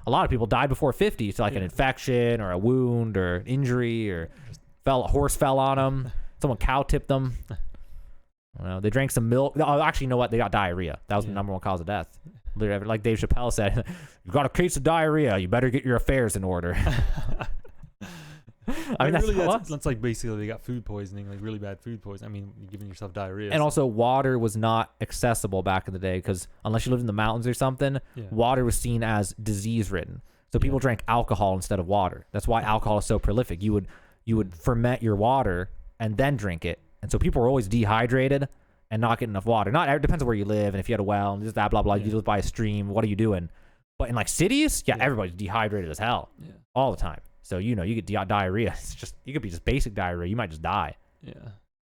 a lot of people died before 50, so like an infection or a wound or injury or a horse fell on them, someone cow tipped them. I don't know, they drank some milk. Oh, actually, you know what? They got diarrhea. That was the number one cause of death. Like Dave Chappelle said, you got a case of diarrhea. You better get your affairs in order. I mean, that's like basically they got food poisoning, like really bad food poisoning. I mean, you're giving yourself diarrhea. And also, water was not accessible back in the day because unless you lived in the mountains or something, water was seen as disease-ridden. So people drank alcohol instead of water. That's why alcohol is so prolific. You would ferment your water and then drink it. And so people were always dehydrated and not getting enough water. It depends on where you live and if you had a well and just that blah blah. You live by a stream. What are you doing? But in like cities, everybody's dehydrated as hell all the time. So you get diarrhea. It's just you could be just basic diarrhea. You might just die. Yeah,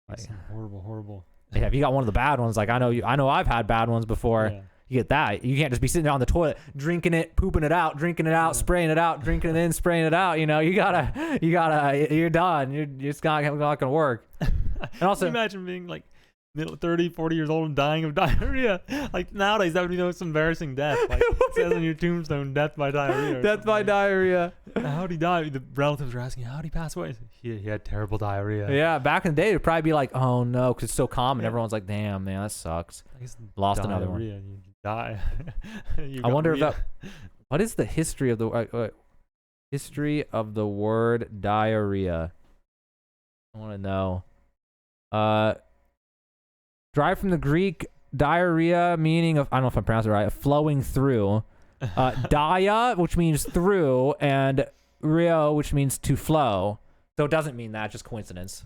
like, horrible. Yeah, if you got one of the bad ones, like I know I've had bad ones before. Yeah. You get that. You can't just be sitting there on the toilet, drinking it, pooping it out, drinking it out, spraying it out, drinking it in, spraying it out. You know, you're done. You're just not gonna work. And also, can you imagine being like 30, 40 years old and dying of diarrhea. Like nowadays, that would be the most embarrassing death. Like it says on your tombstone, death by diarrhea. Death by diarrhea. How'd he die? The relatives were asking, how'd he pass away? He had terrible diarrhea. Yeah, back in the day, it'd probably be like, oh no, because it's so common. Everyone's like, damn, man, that sucks. Lost another one. You die. I wonder if that. What is the history of the history of the word diarrhea? I want to know. Derived from the Greek diarrhea, meaning of, I don't know if I'm pronouncing it right, flowing through. Dia, which means through, and rio, which means to flow. So it doesn't mean that, just coincidence.